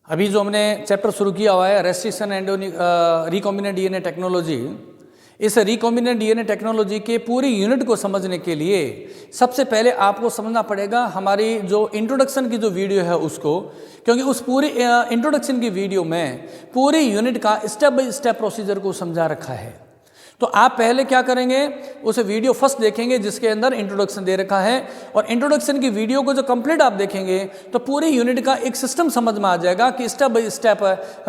अभी जो हमने चैप्टर शुरू किया हुआ है restriction and recombinant DNA technology, इस रिकॉम्बिनेंट डीएनए टेक्नोलॉजी के पूरी यूनिट को समझने के लिए सबसे पहले आपको समझना पड़ेगा हमारी जो इंट्रोडक्शन की जो वीडियो है उसको, क्योंकि उस पूरी इंट्रोडक्शन की वीडियो में पूरी यूनिट का स्टेप बाय स्टेप प्रोसीजर को समझा रखा है। तो आप पहले क्या करेंगे, उस वीडियो फर्स्ट देखेंगे जिसके अंदर इंट्रोडक्शन दे रखा है, और इंट्रोडक्शन की वीडियो को जो कंप्लीट आप देखेंगे तो पूरी यूनिट का एक सिस्टम समझ में आ जाएगा कि step by step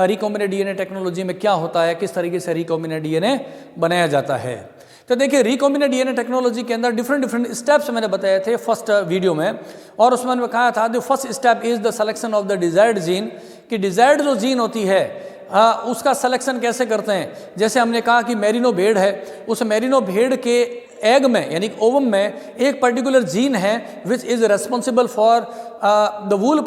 recombinant DNA technology में क्या होता है, किस तरीके से रिकॉम्बिनेंट डीएनए बनाया जाता है। तो देखिए रिकॉम्बिनेंट डीएनए टेक्नोलॉजी के अंदर डिफरेंट स्टेप्स मैंने बताए थे फर्स्ट वीडियो में, और उसमें मैंने कहा था the first step is the selection of the desired gene, कि डिजायर्ड जो जीन होती है उसका सिलेक्शन कैसे करते हैं। जैसे हमने कहा कि मेरिनो भेड़ है, उस मेरिनो भेड़ के एग में यानी ओवम में एक पर्टिकुलर जीन है which is responsible for the wool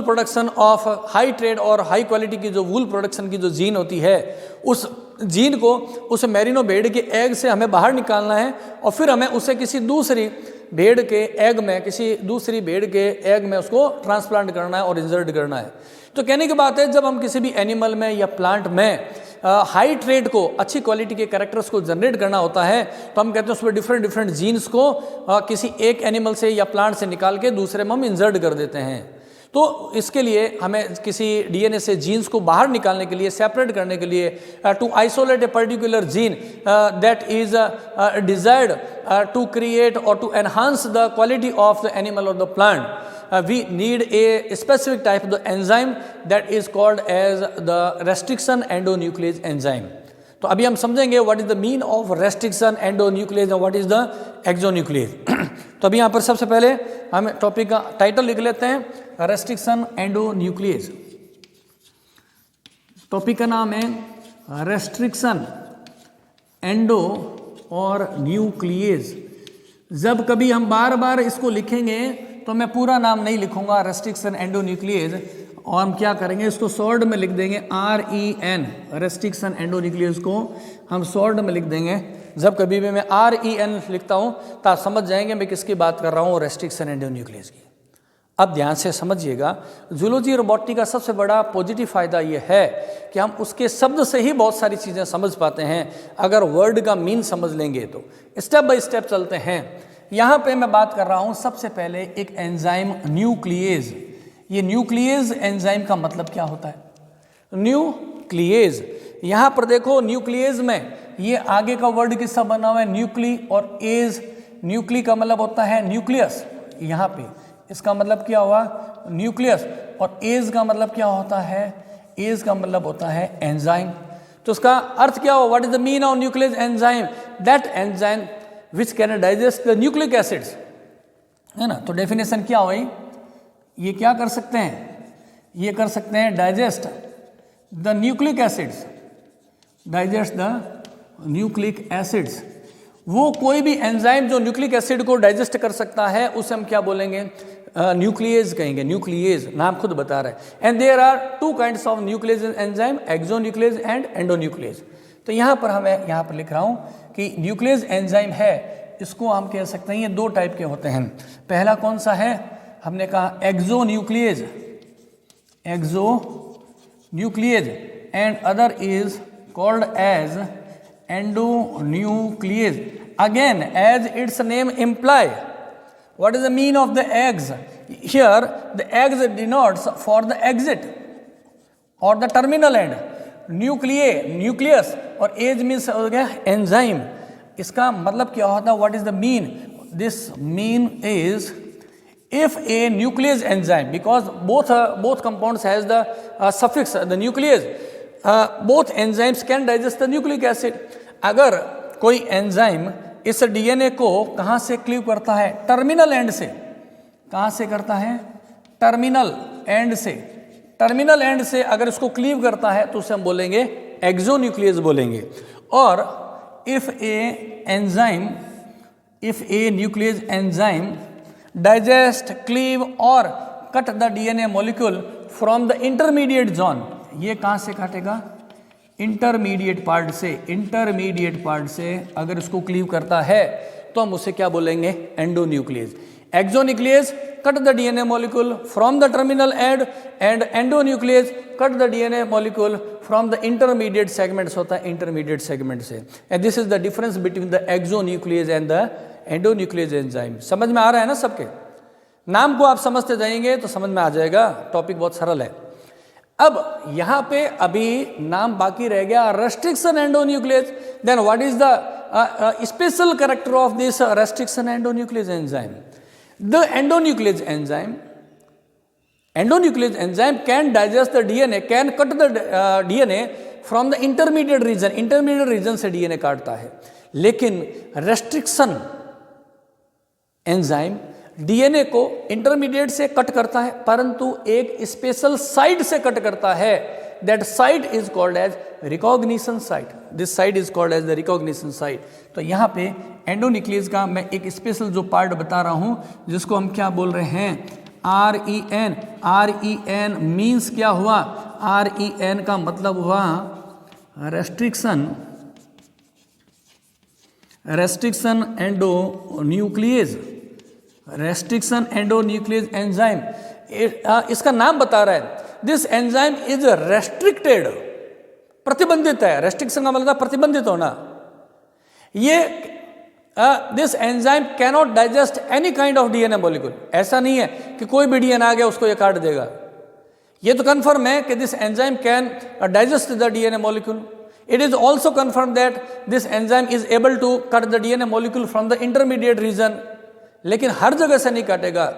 production of high trade और हाई क्वालिटी की जो वूल प्रोडक्शन की जो जीन होती है, उस जीन को उस मेरिनो भेड़ के एग से हमें बाहर निकालना है, और फिर हमें उसे किसी दूसरी भेड़ के एग में, किसी दूसरी भेड़ के एग में उसको ट्रांसप्लांट करना है और इंसर्ट करना है। तो कहने की बात है जब हम किसी भी एनिमल में या प्लांट में हाई ट्रेड को, अच्छी क्वालिटी के कैरेक्टर्स को जनरेट करना होता है, तो हम कहते हैं उसमें डिफरेंट जीन्स को किसी एक एनिमल से या प्लांट से निकाल के दूसरे में हम इंसर्ट कर देते हैं। तो इसके लिए हमें किसी डीएनए से जीन्स को बाहर निकालने के लिए, सेपरेट करने के लिए, to isolate a particular gene that is desired to create और to enhance the quality of the animal और the plant, we need a specific type of the enzyme that is called as the restriction endonuclease enzyme. तो अभी हम समझेंगे what is the mean of restriction endonuclease and what is the exonuclease. तो अभी यहाँ पर सबसे पहले हम टॉपिक का टाइटल लिख लेते हैं, restriction endonuclease. टॉपिक का नाम है restriction endo और nuclease. जब कभी हम बार बार इसको लिखेंगे तो मैं पूरा नाम नहीं लिखूंगा रेस्ट्रिक्शन एंडोन्यूक्लियेज, और हम क्या करेंगे इसको शॉर्ट में लिख देंगे REN, रेस्ट्रिक्शन एंडोन्यूक्लियेज को हम शॉर्ट में लिख देंगे। जब कभी भी मैं REN लिखता हूं तो आप समझ जाएंगे मैं किसकी बात कर रहा हूं, रेस्ट्रिक्शन एंडोन्यूक्लियेज की। अब ध्यान से समझिएगा, जूलॉजी और बॉटनी का सबसे बड़ा पॉजिटिव फायदा यह है कि हम उसके शब्द से ही बहुत सारी चीज़ें समझ पाते हैं। अगर वर्ड का मीन समझ लेंगे तो स्टेप बाय स्टेप चलते हैं। यहाँ पे मैं बात कर रहा हूँ सबसे पहले एक एंजाइम न्यूक्लियेज। ये न्यूक्लियेज एंजाइम का मतलब क्या होता है, न्यूक्लियेज। यहाँ पर देखो न्यूक्लियेज में ये आगे का वर्ड किसका बना हुआ है, न्यूक्ली और एज। न्यूक्ली का मतलब होता है न्यूक्लियस, यहाँ पे इसका मतलब क्या हुआ न्यूक्लियस, और एज का मतलब क्या होता है, एज का मतलब होता है एंजाइम। तो इसका अर्थ क्या हो, what is the mean of nuclease enzyme, that enzyme which can digest the nucleic acids, है ना। तो डेफिनेशन क्या हुई, ये क्या कर सकते हैं, ये कर सकते हैं digest the nucleic acids, digest the nucleic acids. वो कोई भी एंजाइम जो न्यूक्लिक एसिड को डाइजेस्ट कर सकता है उसे हम क्या बोलेंगे, न्यूक्लियेज कहेंगे। न्यूक्लियेज नाम खुद बता रहा है। And there are two kinds of nuclease enzyme, exonuclease and endonuclease. तो यहाँ पर हमें यहाँ पर लिख रहा हूँ कि न्यूक्लियस एंजाइम है, इसको हम कह सकते हैं ये दो टाइप के होते हैं। पहला कौन सा है, हमने कहा exonuclease, exonuclease, and other is called as endonuclease. Again, as its name imply, what is the mean of the eggs? Here, the eggs denotes for the exit or the terminal end. Nucleus और age means हो गया enzyme. इसका मतलब क्या होता है, what is the mean? This mean is if a nuclease enzyme, because both compounds has the suffix the nuclease, both enzymes can digest the nucleic acid. अगर कोई एंजाइम इस डीएनए को कहाँ से क्लीव करता है, टर्मिनल एंड से, कहाँ से करता है, टर्मिनल एंड से, टर्मिनल एंड से अगर इसको क्लीव करता है तो उसे हम बोलेंगे एक्सोन्यूक्लियस बोलेंगे। और if a nuclease enzyme digest, cleave और cut the DNA molecule from the intermediate zone, ये कहाँ से काटेगा, इंटरमीडिएट पार्ट से, इंटरमीडिएट पार्ट से अगर इसको क्लीव करता है तो हम उसे क्या बोलेंगे, endonuclease. Exonuclease cut the DNA molecule from the terminal end and endonuclease cut the DNA molecule from the intermediate segments होता है intermediate segment से. And this is the difference between the exonuclease and the endonuclease enzyme. समझ में आ रहा है ना सबके? नाम को आप समझते जाएंगे तो समझ में आ जाएगा, टॉपिक बहुत सरल है. अब यहाँ पे अभी नाम बाकी रह गया restriction endonuclease. Then what is the special character of this restriction endonuclease enzyme? The endonuclease enzyme can digest the DNA, can cut the DNA from the intermediate region से DNA काटता है. लेकिन restriction enzyme DNA को intermediate से cut करता है, परंतु एक स्पेशल साइट से कट करता है. That site is called as recognition site. This site is called as the recognition site. तो यहाँ पे एंडोन्यूक्लियस का मैं एक स्पेशल जो पार्ट बता रहा हूँ, जिसको हम क्या बोल रहे हैं, REN. REN मीन्स क्या हुआ? REN का मतलब हुआ restriction endonuclease. Restriction endonuclease enzyme, इसका नाम बता रहा है. दिस एंजाइम इज रेस्ट्रिक्टेड, प्रतिबंधित है. रेस्ट्रिक्शन का मतलब प्रतिबंधित होना. ये this enzyme cannot digest any kind of DNA molecule. ऐसा नहीं है कि कोई भी डीएनए आ गया उसको ये काट देगा. ये तो कंफर्म है कि this enzyme can digest the DNA molecule. It is also confirm that this enzyme is able to cut the DNA molecule from the intermediate region. लेकिन हर जगह से नहीं काटेगा.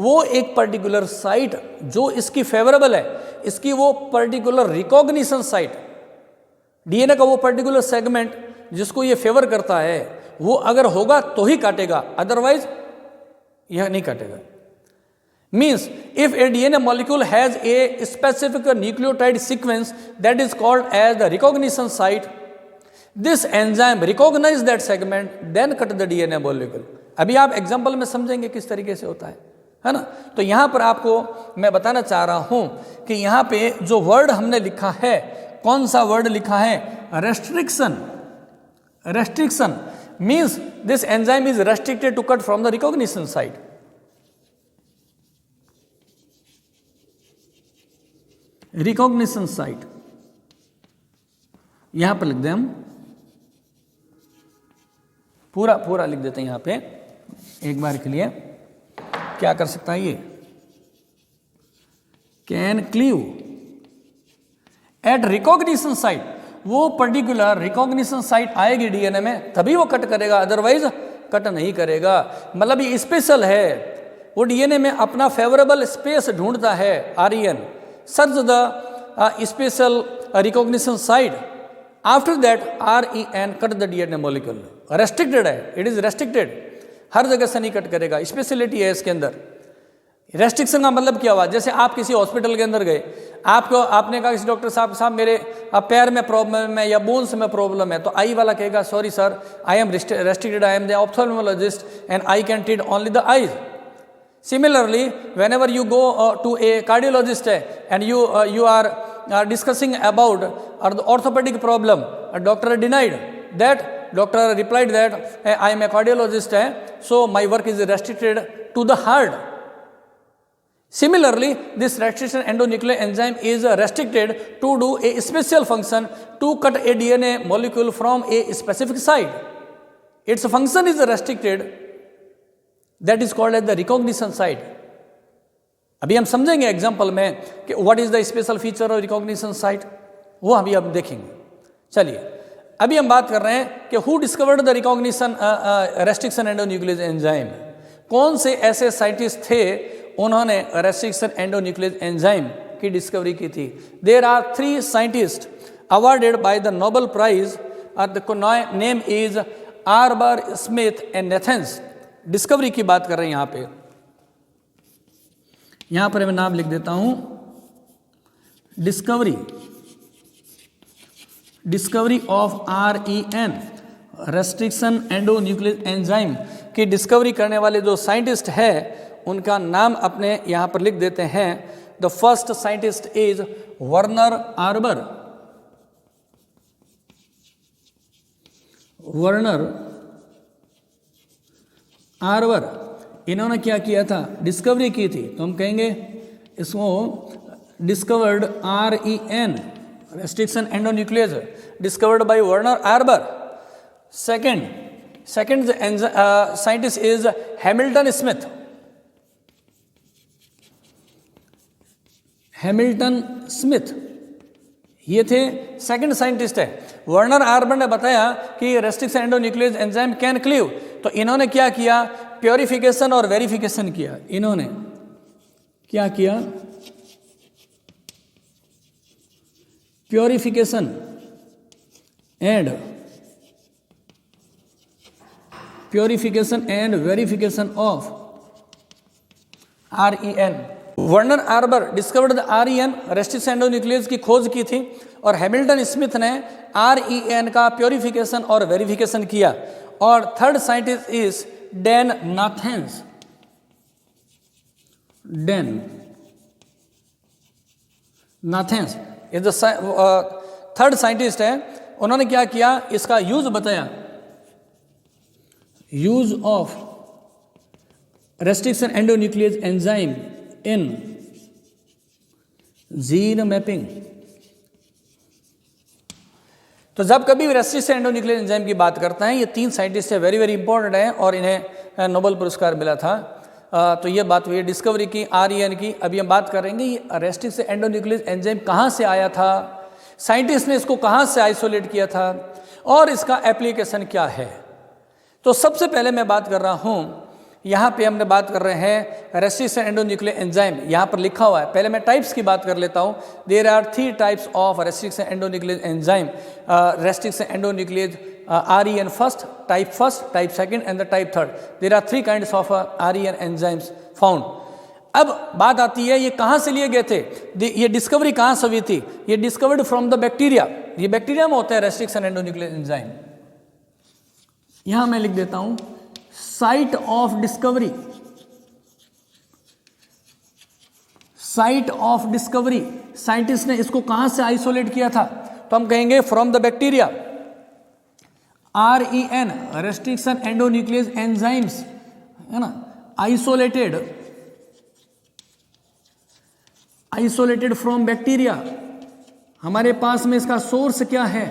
वो एक पर्टिकुलर साइट जो इसकी फेवरेबल है, इसकी वो पर्टिकुलर रिकॉग्निशन साइट, डीएनए का वो पर्टिकुलर सेगमेंट जिसको ये फेवर करता है, वो अगर होगा तो ही काटेगा, अदरवाइज यह नहीं काटेगा. Means if a DNA molecule has a specific nucleotide sequence that is called as the recognition site, this enzyme recognize that segment then cut the DNA molecule. अभी आप एग्जाम्पल में समझेंगे किस तरीके से होता है ना. तो यहाँ पर आपको मैं बताना चाह रहा हूँ कि यहाँ पे जो वर्ड हमने लिखा है, कौन सा वर्ड लिखा है? Restriction. Restriction means this enzyme is restricted to cut from the recognition site. Recognition site यहां पर लिख दें हम, पूरा लिख देते हैं यहां पे एक बार के लिए. क्या कर सकता है ये? Can cleave at recognition site. वो पर्टिकुलर रिकॉग्निशन साइट आएगी डीएनए में तभी वो कट करेगा, अदरवाइज कट नहीं करेगा. मतलब ये स्पेशल है, वो डीएनए में अपना फेवरेबल स्पेस ढूंढता है. REN search the special recognition site. After that REN cut the DNA molecule. Restricted है, इट इज रेस्ट्रिक्टेड, हर जगह से नहीं कट करेगा. स्पेशलिटी है इसके अंदर. रेस्ट्रिक्शन का मतलब क्या हुआ? जैसे आप किसी हॉस्पिटल के अंदर गए, आपने कहा किसी डॉक्टर साहब मेरे पैर में प्रॉब्लम है या बोन्स में प्रॉब्लम है, तो आई वाला कहेगा sorry sir, I am restricted, I am the ophthalmologist and I can treat only the eyes. Similarly, whenever you go to a cardiologist and you are discussing about the orthopedic problem, a doctor denied that. Doctor replied that I am a cardiologist, so my work is restricted to the heart. Similarly, this restriction endonuclease enzyme is restricted to do a special function to cut a DNA molecule from a specific site. Its function is restricted. That is called as the recognition site. अभी हम समझेंगे example में कि what is the special feature of recognition site, वो अभी हम देखेंगे. चलिए अभी हम बात कर रहे हैं कि who discovered the recognition restriction endonuclease enzyme. कौन से ऐसे साइंटिस्ट थे उन्होंने रेस्ट्रिक्शन एंडोन्यूक्लियस एंजाइम की डिस्कवरी की थी? There are 3 scientist awarded by the Nobel prize. The name is Arber, Smith and Nathans. Discovery की बात कर रहे हैं यहां पर मैं नाम लिख देता हूं. Discovery of REN, restriction endonuclease enzyme की डिस्कवरी करने वाले जो साइंटिस्ट है उनका नाम अपने यहां पर लिख देते हैं. The first scientist is Werner arbor. इन्होंने क्या किया था, डिस्कवरी की थी, तो हम कहेंगे इसको discovered, REN, restriction endonuclease, discovered by Werner arbor. Second scientist is Hamilton Smith. Hamilton Smith ये थे सेकंड साइंटिस्ट है. वर्नर आर्बर ने बताया कि restriction endonuclease enzyme can cleave, तो इन्होंने क्या किया, प्योरिफिकेशन और वेरिफिकेशन किया. इन्होंने क्या किया, purification and verification of REN. Werner Arber discovered the REN, restriction endonuclease की खोज की थी, और हैमिल्टन स्मिथ ने REN का प्योरिफिकेशन और वेरिफिकेशन किया. और third scientist is Dan Nathans. Is the third scientist है. उन्होंने क्या किया, इसका यूज बताया, use of restriction endonuclease enzyme in gene mapping. तो जब कभी रेस्ट्रिक्शन एंडोन्यूक्लियस एंजाइम की बात करते हैं, ये तीन साइंटिस्ट है, वेरी वेरी इंपॉर्टेंट है, और इन्हें नोबेल पुरस्कार मिला था. तो ये बात हुई डिस्कवरी की, REN की. अभी हम बात करेंगे ये रेस्ट्रिक्शन एंडोन्यूक्लियस एंजाइम कहाँ से आया था, साइंटिस्ट ने इसको कहाँ से आइसोलेट किया था, और इसका एप्लीकेशन क्या है. तो सबसे पहले मैं बात कर रहा हूँ, यहाँ पे हमने बात कर रहे हैं रेस्ट्रिक्शन एंडोन्यूक्लियस एंजाइम, यहाँ पर लिखा हुआ है. पहले मैं टाइप्स की बात कर लेता हूँ. There are 3 types of restriction endonuclease enzyme. Restriction endonuclease REN first, type second and the type third. There are 3 kinds of REN enzymes found. अब बात आती है ये कहाँ से लिए गए थे, ये डिस्कवरी कहाँ से हुई थी. ये डिस्कवर्ड फ्रॉम द बैक्टीरिया. ये बैक्टीरिया में होता है रेस्ट्रिक्शन एंडोन्यूक्लियस एंजाइम. यहां मैं लिख देता हूं साइट ऑफ डिस्कवरी. साइंटिस्ट ने इसको कहां से आइसोलेट किया था, तो हम कहेंगे from the bacteria. REN, restriction endonuclease enzymes, है ना, आइसोलेटेड फ्रॉम बैक्टीरिया. हमारे पास में इसका सोर्स क्या है,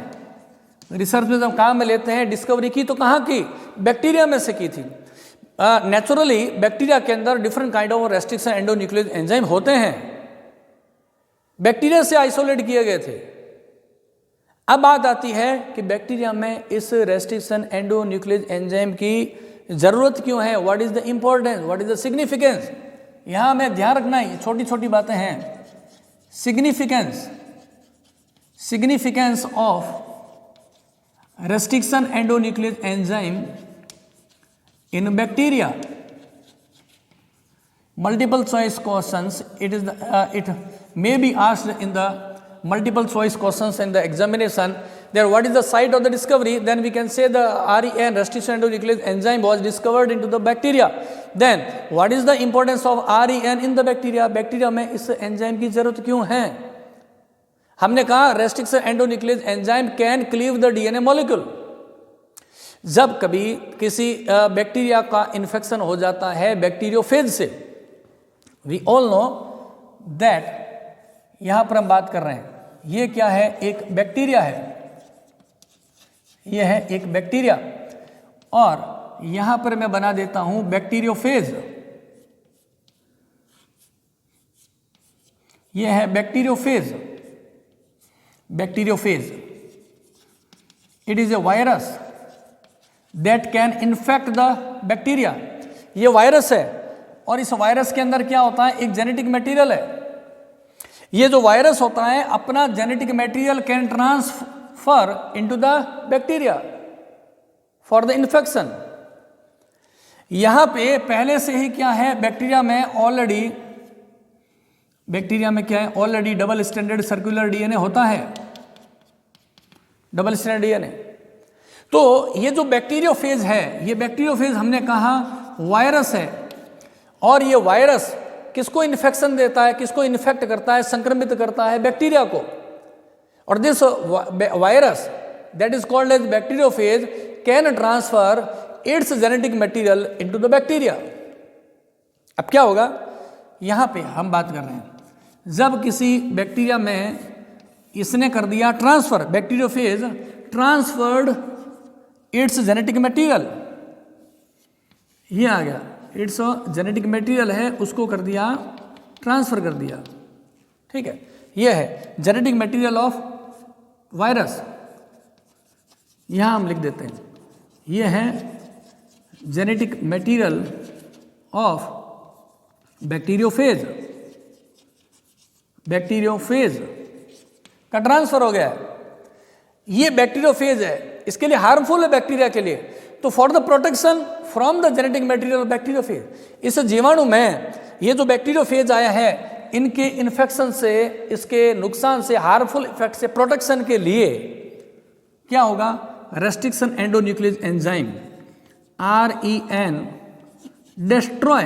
रिसर्च में जब काम में लेते हैं, डिस्कवरी की तो कहाँ की, बैक्टीरिया में से की थी. नेचुरली बैक्टीरिया के अंदर different kind of restriction endonuclease enzyme होते हैं, बैक्टीरिया से आइसोलेट किए गए थे. अब बात आती है कि बैक्टीरिया में इस रेस्ट्रिक्शन एंडोन्यूक्लियस एंजाइम की जरूरत क्यों है, what is the importance, what is the significance. यहां में ध्यान रखना है, छोटी छोटी बातें हैं. Significance of restriction endonuclease enzyme in bacteria. Multiple choice questions, it may be asked in the multiple choice questions in the examination. There, what is the site of the discovery? Then we can say the REN, restriction endonuclease enzyme, was discovered into the bacteria. Then what is the importance of REN in the bacteria? Bacteria में इस enzyme की जरूरत क्यों है. हमने कहा restriction endonuclease enzyme can cleave the DNA molecule. जब कभी किसी बैक्टीरिया का इन्फेक्शन हो जाता है बैक्टीरियोफेज से, वी ऑल नो दैट, यहां पर हम बात कर रहे हैं, ये क्या है, एक बैक्टीरिया है, ये है एक बैक्टीरिया, और यहां पर मैं बना देता हूं बैक्टीरियोफेज. ये है bacteriophage. It is a virus that can infect the bacteria. ये वायरस है, और इस वायरस के अंदर क्या होता है, एक जेनेटिक मटेरियल है. ये जो वायरस होता है अपना genetic material can transfer into the bacteria for the infection. यहां पे पहले से ही क्या है, बैक्टीरिया में क्या है, already double standard circular DNA होता है, डबल स्टैंडर्ड DNA. तो ये जो बैक्टीरियोफेज है, ये बैक्टीरियोफेज हमने कहा वायरस है, और ये वायरस किसको इन्फेक्शन देता है, किसको इन्फेक्ट करता है, संक्रमित करता है बैक्टीरिया को. और this virus that is called as bacteriophage can transfer its genetic material into the bacteria. अब क्या होगा, यहाँ पे हम बात कर रहे हैं, जब किसी बैक्टीरिया में इसने कर दिया transfer, bacteriophage transferred it's genetic material, ये आ गया, इट्स जेनेटिक मटेरियल है उसको कर दिया ट्रांसफर कर दिया, ठीक है, ये है जेनेटिक मटेरियल ऑफ वायरस, यहाँ हम लिख देते हैं, ये है genetic material of bacteriophage, bacteriophage का ट्रांसफर हो गया है, ये बैक्टीरियोफेज है, इसके लिए हार्मफुल है बैक्टीरिया के लिए, तो for the protection from the genetic material of bacteriophage, इस जीवाणु में ये जो बैक्टीरियोफेज आया है इनके इन्फेक्शन से, इसके नुकसान से, हार्मफुल इफेक्ट से प्रोटेक्शन के लिए क्या होगा, restriction endonuclease enzyme REN destroy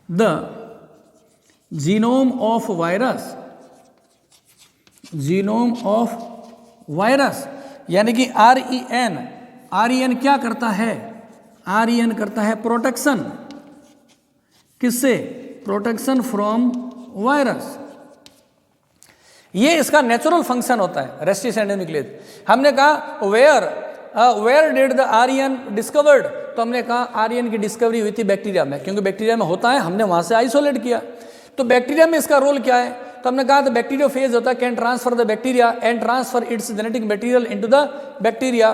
the genome of virus, यानी कि REN क्या करता है, REN करता है प्रोटेक्शन, किससे, प्रोटेक्शन फ्रॉम वायरस, ये इसका नेचुरल फंक्शन होता है रेस्ट्रिक्शन एंडोन्यूक्लियस। हमने कहा where did the REN discovered, तो हमने कहा REN की डिस्कवरी हुई थी बैक्टीरिया में, क्योंकि बैक्टीरिया में होता है, हमने वहां से आइसोलेट किया, तो बैक्टीरिया में इसका रोल क्या है, तो हमने कहा द बैक्टीरियोफेज होता है can transfer the bacteria and transfer its genetic material into the bacteria,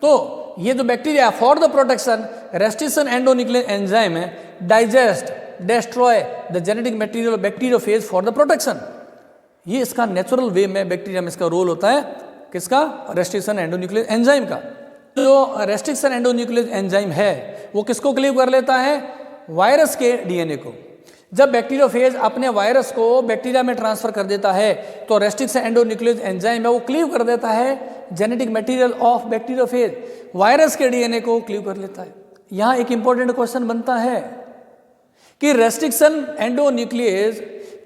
तो ये जो bacteria for the protection restriction endonuclease enzyme है digest destroy the genetic material of bacteriophage for the protection, ये इसका natural way में bacteria में इसका role होता है, किसका, रेस्ट्रिक्शन एंडोन्यूक्लियस एंजाइम का। जो रेस्ट्रिक्शन एंडोन्यूक्लियस एंजाइम है वो किसको क्लीव कर लेता है, वायरस के डीएनए को। जब बैक्टीरियोफेज अपने वायरस को बैक्टीरिया में ट्रांसफर कर देता है तो रेस्ट्रिक्शन एंडोन्यूक्लियस एंजाइम है वो क्लीव कर देता है genetic material of bacteriophage, virus के डीएनए को क्लीव कर लेता है। यहाँ एक इंपॉर्टेंट क्वेश्चन बनता है कि रेस्ट्रिक्शन एंडोन्यूक्लियस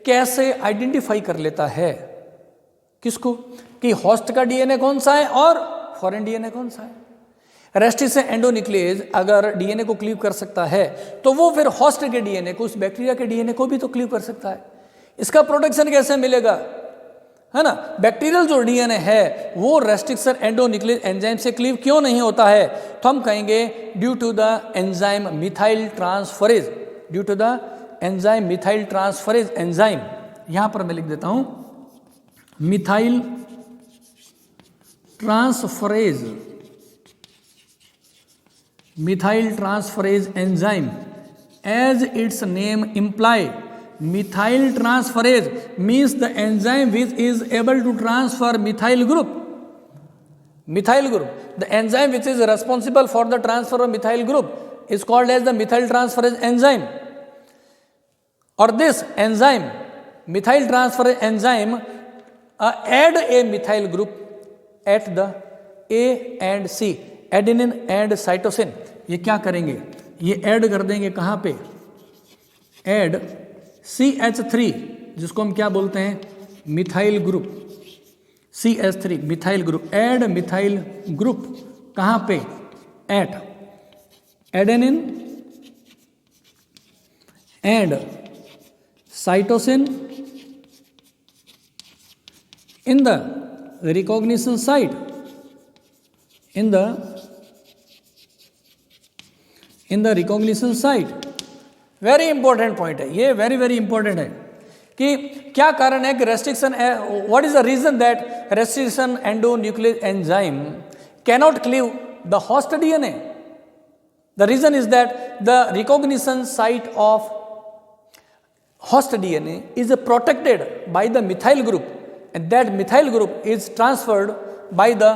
कैसे आइडेंटिफाई कर लेता है, किसको, कि होस्ट का डीएनए कौन सा है और फॉरेन डीएनए कौन सा है। रेस्ट्रिक्शन एंडोन्यूक्लियस अगर डीएनए को क्लीव कर सकता है तो वो फिर होस्ट के डीएनए को, उस बैक्टीरिया के डीएनए को भी तो क्लीव कर सकता है। इसका प्रोटेक्शन कैसे मिलेगा, है ना। बैक्टीरियल जो डीएनए है वो रेस्ट्रिक्शन एंडोन्यूक्लियस एंजाइम से क्लीव क्यों नहीं होता है, तो हम कहेंगे due to the enzyme methyl transferase, due to the enzyme methyl transferase enzyme, यहां पर मैं लिख देता हूं methyl transferase, methyl transferase enzyme as its name imply, methyl transferase means the enzyme which is able to transfer methyl group, the enzyme which is responsible for the transfer of methyl group is called as the methyl transferase enzyme. और this enzyme methyl transferase enzyme add a methyl group at the A and C, adenine and cytosine, ये क्या करेंगे, ये add कर देंगे कहाँ पे, add CH3 जिसको हम क्या बोलते हैं methyl group, CH3 methyl group, add methyl group कहाँ पे, at adenine and cytosine in the recognition site, in the recognition site। Very important point है ये, वेरी वेरी इंपॉर्टेंट है कि क्या कारण है कि restriction, what is the reason that restriction endonuclease enzyme cannot cleave the host DNA. The reason is that the recognition site of host DNA is protected by the methyl group and that methyl group is transferred by the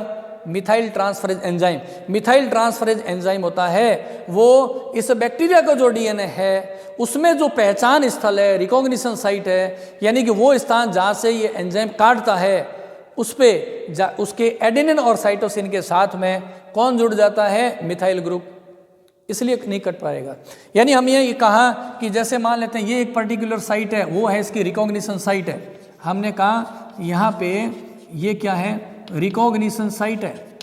methyl transferase enzyme. Methyl transferase enzyme होता है वो इस bacteria का जो DNA है उसमें जो पहचान स्थल है, रिकॉग्निशन साइट है, यानी कि वो स्थान जहाँ से ये एंजाइम काटता है उस पे उसके एडेनिन और साइटोसिन के साथ में कौन जुड़ जाता है, मिथाइल ग्रुप, इसलिए नहीं कट पाएगा। यानी हम ये कहा कि जैसे मान लेते हैं ये एक पर्टिकुलर साइट है, वो है इसकी रिकॉग्निशन साइट है। हमने कहा यहाँ पे ये क्या है, रिकॉग्निशन साइट है,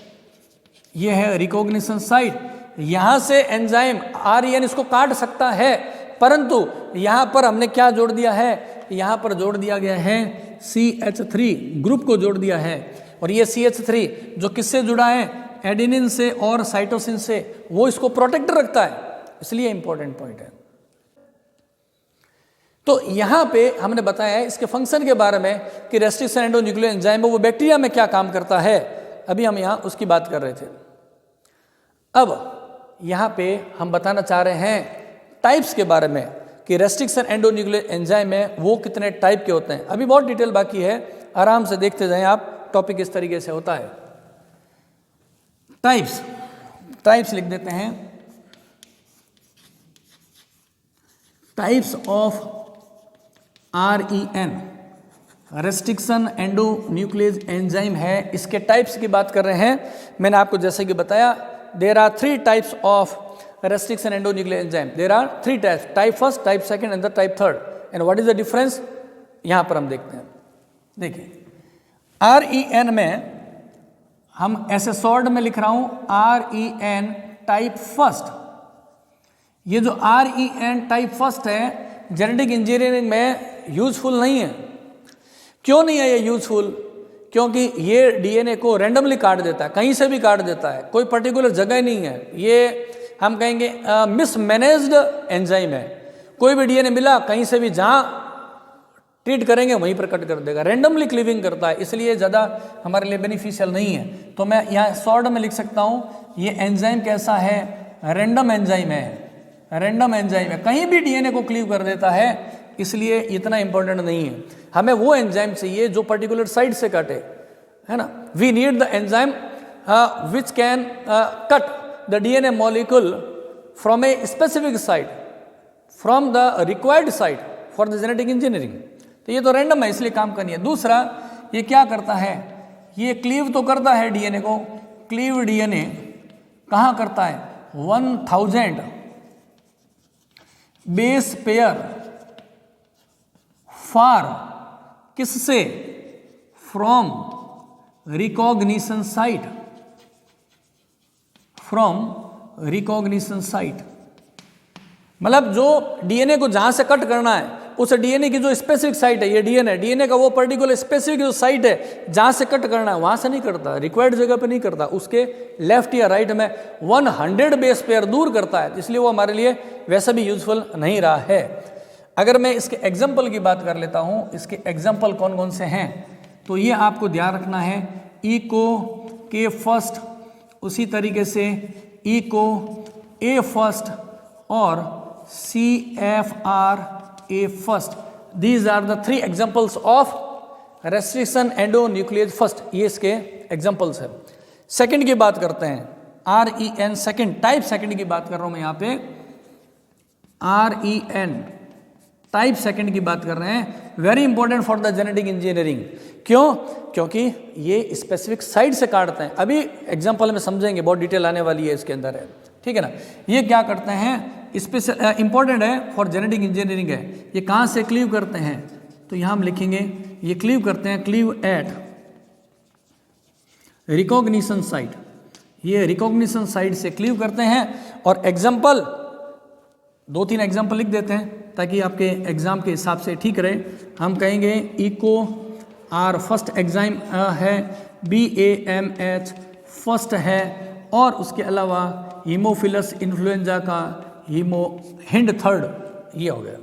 ये है रिकॉग्निशन साइट। यहाँ से एंजाइम REN इसको काट सकता है, परंतु यहाँ पर हमने क्या जोड़ दिया है, यहाँ पर जोड़ दिया गया है CH3 ग्रुप को जोड़ दिया है। और ये CH3 जो किससे जुड़ा है, एडेनिन से और साइटोसिन से, वो इसको प्रोटेक्ट रखता है, इसलिए इंपॉर्टेंट पॉइंट है। तो यहाँ पे हमने बताया है इसके फंक्शन के बारे में कि रेस्ट्रिक्शन एंडोन्यूक्लियर एंजाइम वो बैक्टीरिया में क्या काम करता है, अभी हम यहाँ उसकी बात कर रहे थे। अब यहाँ पे हम बताना चाह रहे हैं टाइप्स के बारे में कि रेस्ट्रिक्शन एंडोन्यूक्लियर एंजाइम में वो कितने टाइप के होते हैं। अभी बहुत डिटेल बाकी है, आराम से देखते जाएं आप, टॉपिक इस तरीके से होता है। टाइप्स लिख देते हैं, types of REN restriction endonuclease enzyme है, इसके टाइप्स की बात कर रहे हैं। मैंने आपको जैसे कि बताया there are 3 types of restriction endonuclease enzyme, there are 3 types, type first, type second and the type third. And what is the difference, यहां पर हम देखते हैं। देखिए REN में हम ऐसे शॉर्ट में लिख रहा हूं REN टाइप फर्स्ट। ये जो REN टाइप फर्स्ट है जेनेटिक इंजीनियरिंग में यूजफुल नहीं है। क्यों नहीं है ये यूजफुल, क्योंकि ये डीएनए को रैंडमली काट देता है, कहीं से भी काट देता है, कोई पर्टिकुलर जगह नहीं है। ये हम कहेंगे मिसमैनेज्ड एंजाइम है। कोई भी डीएनए मिला कहीं से भी जहां ट्रीट करेंगे वहीं पर कट कर देगा, रैंडमली क्लीविंग करता है, इसलिए ज़्यादा हमारे लिए बेनिफिशियल नहीं है। तो मैं यहाँ शॉर्ट में लिख सकता हूँ ये एंजाइम कैसा है, रैंडम एंजाइम है, रैंडम एंजाइम है, कहीं भी डीएनए को क्लीव कर देता है, इसलिए इतना इंपॉर्टेंट नहीं है। हमें वो एंजाइम चाहिए जो पर्टिकुलर साइड से कटे, है ना। We need the enzyme which can cut the DNA molecule from a specific site, from the required site for the genetic engineering. तो ये तो रैंडम है, इसलिए काम करनी है। दूसरा, ये क्या करता है, ये क्लीव तो करता है डीएनए को, क्लीव डीएनए कहाँ करता है, 1000 बेस पेयर फार किससे, from recognition site, from recognition site. मतलब जो डीएनए को जहां से कट करना है उस डीएनए की जो स्पेसिफिक साइट है, ये डीएनए का वो पर्टिकुलर स्पेसिफिक जो साइट है जहां से कट करना है वहां से नहीं करता, रिक्वायर्ड जगह पे नहीं करता, उसके लेफ्ट या राइट में 100 बेस पेयर दूर करता है, इसलिए वो हमारे लिए वैसा भी यूजफुल नहीं रहा है। अगर मैं इसके एग्जाम्पल की बात कर लेता हूं, इसके एग्जाम्पल कौन कौन से हैं, तो ये आपको ध्यान रखना है, इको के फर्स्ट, उसी तरीके से इको ए फर्स्ट और CFR A first. These are the 3 examples of restriction endonuclease first. ये इसके examples है। सेकंड की बात करते हैं, REN सेकंड, टाइप सेकंड की बात कर रहा हूं मैं यहाँ पे, REN टाइप सेकंड की बात कर रहे हैं। Very important for the genetic engineering. क्यों, क्योंकि ये स्पेसिफिक साइड से काटते हैं। अभी एग्जाम्पल में समझेंगे, बहुत डिटेल आने वाली है इसके अंदर है, ठीक है ना। ये क्या करते हैं, स्पेशल इंपॉर्टेंट है फॉर जेनेटिक इंजीनियरिंग है। ये कहाँ से क्लीव करते हैं, तो यहाँ हम लिखेंगे ये क्लीव करते हैं, क्लीव एट रिकॉग्निशन साइट। ये रिकॉग्निशन साइट से क्लीव करते हैं। और एग्जाम्पल 2-3 एग्जाम्पल लिख देते हैं ताकि आपके एग्जाम के हिसाब से ठीक रहे। हम कहेंगे इको आर फर्स्ट एग्जाम है, BAMH फर्स्ट है, और उसके अलावा हीमोफिलस इन्फ्लुएंजा का हिंड थर्ड, ये हो गया।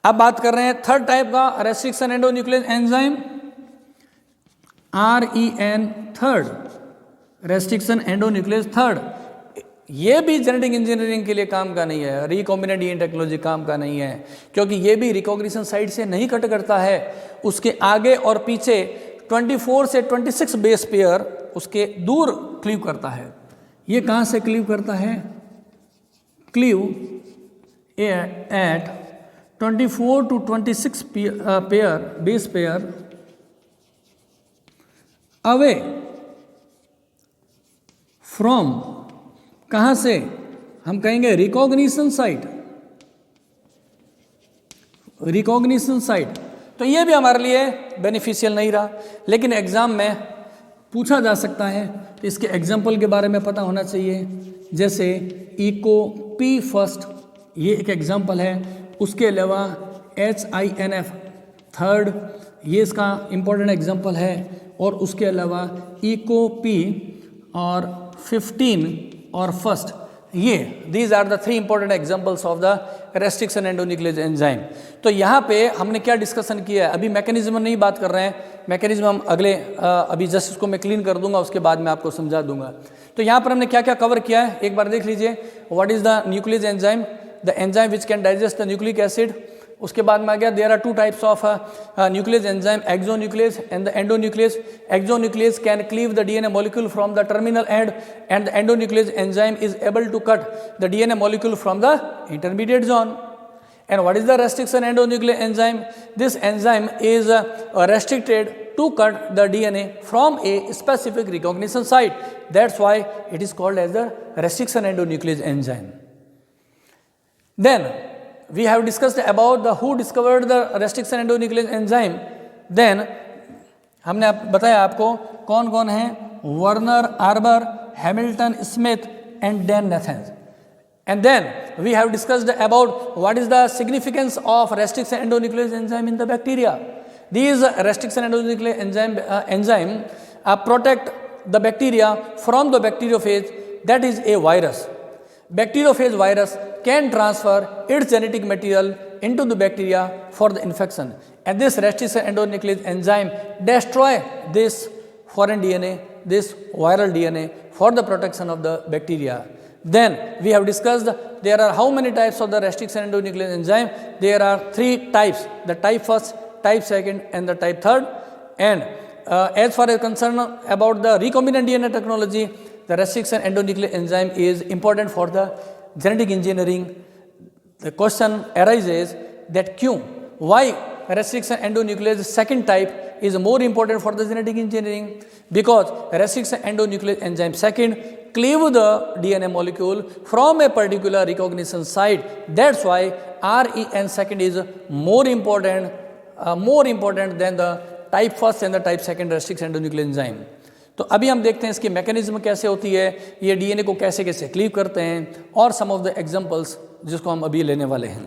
अब बात कर रहे हैं थर्ड टाइप का, restriction endonuclease enzyme, REN third, restriction endonuclease third. ये भी जेनेटिक इंजीनियरिंग के लिए काम का नहीं है, रिकॉम्बिनेंट डीएनए टेक्नोलॉजी काम का नहीं है, क्योंकि ये भी रिकॉग्निशन साइट से नहीं कट करता है, उसके आगे और पीछे 24 से 26 बेस पेयर उसके दूर क्लीव करता है। ये कहाँ से क्लीव करता है, cleave at 24 to 26 pair base pair away from, कहाँ से, हम कहेंगे रिकॉग्निशन साइट, रिकॉग्निशन साइट। तो ये भी हमारे लिए बेनिफिशियल नहीं रहा, लेकिन एग्जाम में पूछा जा सकता है, तो इसके एग्जाम्पल के बारे में पता होना चाहिए। जैसे इको पी फर्स्ट, ये एक एग्जाम्पल है। उसके अलावा HINF थर्ड, ये इसका इम्पोर्टेंट एग्जाम्पल है। और उसके अलावा इको पी और 15 और फर्स्ट, ये these are the 3 important examples of the restriction endonuclease enzyme. तो यहाँ पे हमने क्या डिस्कशन किया है, अभी मैकेनिज्म नहीं बात कर रहे हैं, मैकेनिज्म हम अगले अभी जस्ट इसको मैं क्लीन कर दूंगा, उसके बाद मैं आपको समझा दूंगा। तो यहाँ पर हमने क्या क्या कवर किया है एक बार देख लीजिए। What is the nuclease enzyme, the enzyme which can digest the nucleic acid. उसके बाद में आ गया there are 2 types of nuclease enzyme, exonuclease and the endonuclease. Exonuclease can cleave the DNA molecule from the terminal end and the endonuclease enzyme is able to cut the DNA molecule from the intermediate zone. And what is the restriction endonuclease enzyme? This enzyme is restricted to cut the DNA from a specific recognition site. That's why it is called as the restriction endonuclease enzyme. Then we have discussed about the who discovered the restriction endonuclease enzyme. Then हमने बताया आपको कौन कौन है, Werner arbor, Hamilton Smith and Dan Nathan. And then we have discussed about what is the significance of restriction endonuclease enzyme in the bacteria. These restriction endonuclease enzyme protect the bacteria from the bacteriophage, that is a virus. Bacteriophage virus can transfer its genetic material into the bacteria for the infection, and this restriction endonuclease enzyme destroy this foreign DNA, this viral DNA for the protection of the bacteria. Then we have discussed there are how many types of the restriction endonuclease enzyme. There are 3 types, the type first, type second and the type third. And as far as concerned about the recombinant DNA technology, the restriction endonuclease enzyme is important for the genetic engineering. The question arises that why restriction endonuclease second type is more important for the genetic engineering? Because restriction endonuclease enzyme second cleave the DNA molecule from a particular recognition site. That's why REN second is more important than the type first and the type second restriction endonuclease enzyme. तो अभी हम देखते हैं इसकी mechanism कैसे होती है, ये डीएनए को कैसे कैसे क्लीव करते हैं, और सम ऑफ द एग्जांपल्स जिसको हम अभी लेने वाले हैं।